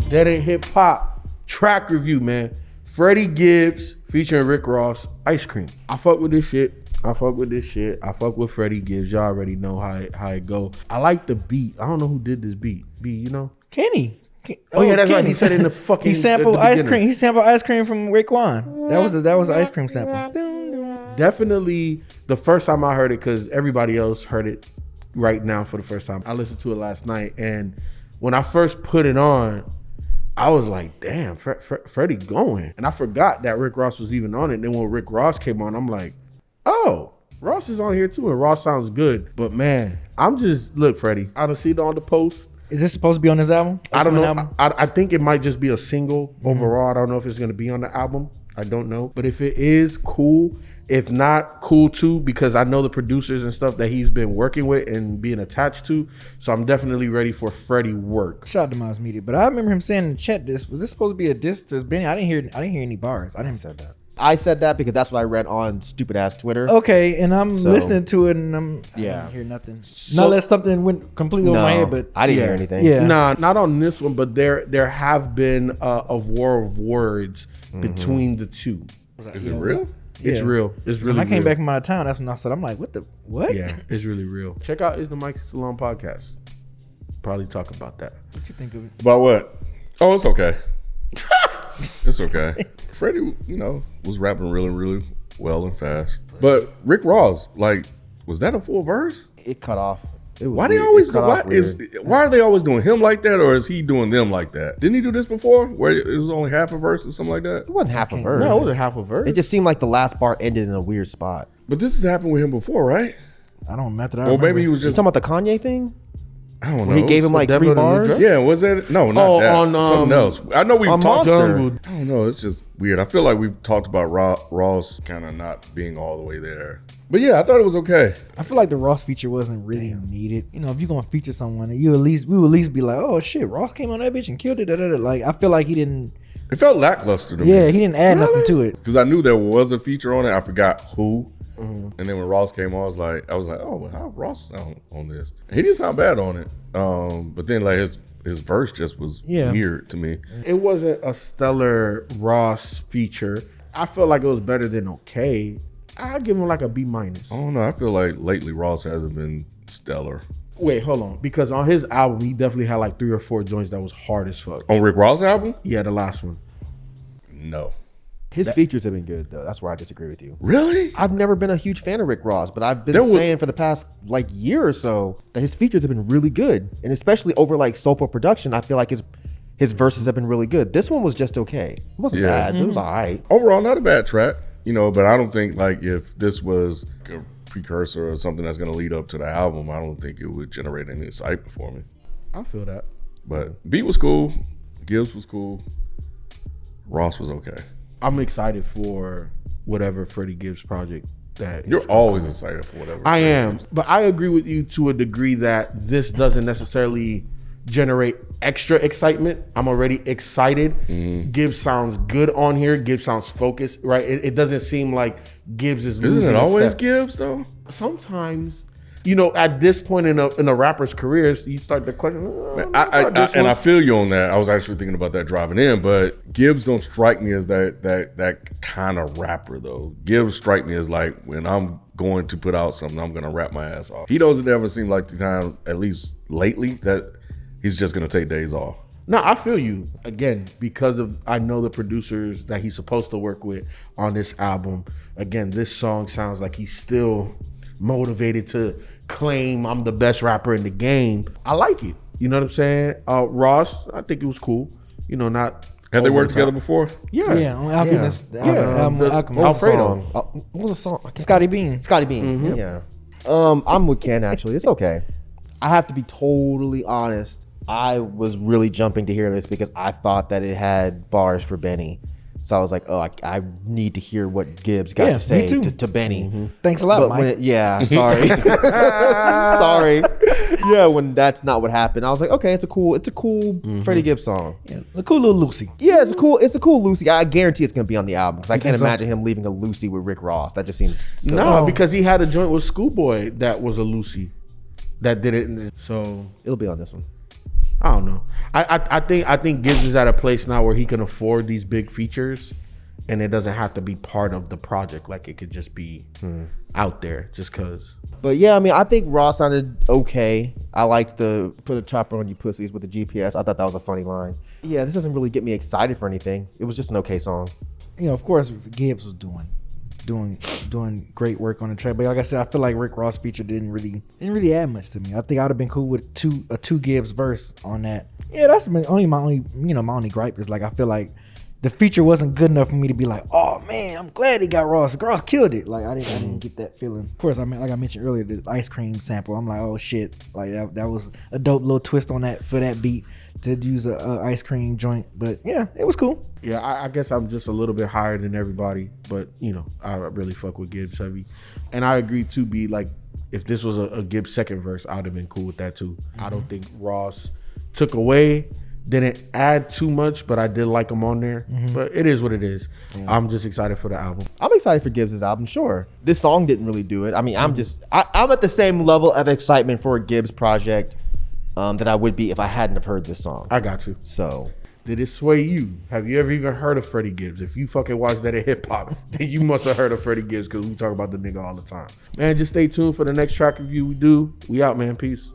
Dead Ain't Hip Hop track review, man. Freddie Gibbs featuring Rick Ross, Ice Cream. I fuck with this shit. I fuck with Freddie Gibbs. Y'all already know how it go. I like the beat. I don't know who did this beat. You know? Kenny. Oh yeah, that's Kenny. Right. He said in the fucking. He sampled ice cream. He sampled ice cream from Raekwon. That was an ice cream sample. Definitely the first time I heard it, because everybody else heard it right now for the first time. I listened to it last night, and when I first put it on, I was like, damn, Freddie going. And I forgot that Rick Ross was even on it. And then when Rick Ross came on, I'm like, oh, Ross is on here too, and Ross sounds good. But man, look, Freddie, I don't see it on the post. Is this supposed to be on this album? I don't know. I think it might just be a single overall. I don't know if it's going to be on the album. I don't know. But if it is, cool. If not, cool too, because I know the producers and stuff that he's been working with and being attached to. So I'm definitely ready for Freddie work. Shout out to Miles Media. But I remember him saying in the chat, was this supposed to be a diss to Benny? I didn't hear any bars. I didn't say that. I said that because that's what I read on stupid ass Twitter. Okay, and I'm listening to it, and I didn't hear nothing. Not unless something went completely over my head, but I didn't hear anything. Yeah, nah, not on this one, but there have been a war of words between the two. Is it real? It's real. It's really. When I came real. back from out of town, that's when I said, I'm like, what? Yeah, it's really real. Check out Is the Myke Salon podcast. Probably talk about that. What you think of it? About what? Oh, it's okay. It's okay. Freddie, was rapping really, really well and fast. But Rick Ross, was that a full verse? It cut off. Why are they always doing him like that, or is he doing them like that? Didn't he do this before, where it was only half a verse or something like that? It wasn't half a verse. No, it wasn't half a verse. It just seemed like the last bar ended in a weird spot. But this has happened with him before, right? I don't remember. Or maybe he was You just talking about the Kanye thing? I don't know. Where he gave him like 3 bars? Yeah, was that? No, not that. On, something else. I know we've talked. Monster. I don't know. It's just weird. I feel like we've talked about Ross kind of not being all the way there. But yeah, I thought it was okay. I feel like the Ross feature wasn't really needed. If you're gonna feature someone, we would at least be like, oh shit, Ross came on that bitch and killed it. Like I feel like he didn't. It felt lackluster to me. Yeah, he didn't add nothing to it. Because I knew there was a feature on it. I forgot who. And then when Ross came on, I was like, oh, well, how Ross sound on this? And he didn't sound bad on it. But then his verse just was weird to me. It wasn't a stellar Ross feature. I felt like it was better than okay. I'd give him like a B-. I don't know. I feel like lately Ross hasn't been stellar. Wait, hold on. Because on his album, he definitely had like 3 or 4 joints that was hard as fuck. On Rick Ross' album? Yeah, the last one. No. His features have been good though. That's where I disagree with you. Really? I've never been a huge fan of Rick Ross, but I've been saying for the past year or so that his features have been really good, and especially over soulful production. I feel like his verses have been really good. This one was just okay. It wasn't bad. But it was all right. Overall, not a bad track, but I don't think if this was a precursor or something that's going to lead up to the album, I don't think it would generate any excitement for me. I feel that. But beat was cool. Gibbs was cool. Ross was okay. I'm excited for whatever Freddie Gibbs project that you're always excited for whatever. I am, but I agree with you to a degree that this doesn't necessarily generate extra excitement. I'm already excited. Gibbs sounds good on here. Gibbs sounds focused, right? It doesn't seem like Gibbs is losing. Isn't it always Gibbs though? Sometimes. At this point in a rapper's career, you start to question. I feel you on that. I was actually thinking about that driving in, but Gibbs don't strike me as that kind of rapper though. Gibbs strike me as like when I'm going to put out something, I'm gonna rap my ass off. He doesn't ever seem like the kind, at least lately, that he's just gonna take days off. No, I feel you. Again, because I know the producers that he's supposed to work with on this album. Again, this song sounds like he's still motivated to claim I'm the best rapper in the game. I like it. You know what I'm saying? Ross, I think it was cool. Not. Had they worked together before? Yeah. Yeah. On Alchemist. Alfredo. What was the song? Scotty Bean. Scotty Bean. Yeah. I'm with Ken actually. It's okay. I have to be totally honest. I was really jumping to hear this because I thought that it had bars for Benny. So I was like, oh, I need to hear what Gibbs got to say to Benny. Thanks a lot, Myke. Sorry. Sorry. Yeah, when that's not what happened, I was like, okay, it's a cool Freddie Gibbs song. Yeah, a cool little loosie. Yeah, it's a cool loosie. I guarantee it's gonna be on the album because I can't imagine him leaving a loosie with Rick Ross. That just seems silly. No, because he had a joint with Schoolboy that was a loosie that did it. So it'll be on this one. I don't know. I think Gibbs is at a place now where he can afford these big features, and it doesn't have to be part of the project. Like, it could just be out there just cause. But yeah, I mean, I think Raw sounded okay. I liked the put a chopper on you pussies with the GPS. I thought that was a funny line. Yeah, this doesn't really get me excited for anything. It was just an okay song. You know, of course, Gibbs was doing great work on the track. But like I said, I feel like Rick Ross feature didn't really add much to me. I think I'd have been cool with a two Gibbs verse on that. Yeah, that's my only gripe is like I feel like the feature wasn't good enough for me to be like, oh man, I'm glad he got Ross. Ross killed it. Like I didn't get that feeling. Of course, I mean, like I mentioned earlier, the ice cream sample. I'm like, oh shit, like that was a dope little twist on that for that beat to use a ice cream joint. But yeah, it was cool. Yeah, I guess I'm just a little bit higher than everybody, but you know, I really fuck with Gibbs heavy, and I agree to be like, if this was a Gibbs second verse, I'd have been cool with that too. I don't think Ross took away. Didn't add too much, but I did like him on there. But it is what it is. Yeah. I'm just excited for the album. I'm excited for Gibbs' album, sure. This song didn't really do it. I mean, I'm at the same level of excitement for a Gibbs project that I would be if I hadn't have heard this song. I got you. So, did it sway you? Have you ever even heard of Freddie Gibbs? If you fucking watch that in hip hop, then you must have heard of Freddie Gibbs because we talk about the nigga all the time. Man, just stay tuned for the next track review we do. We out, man. Peace.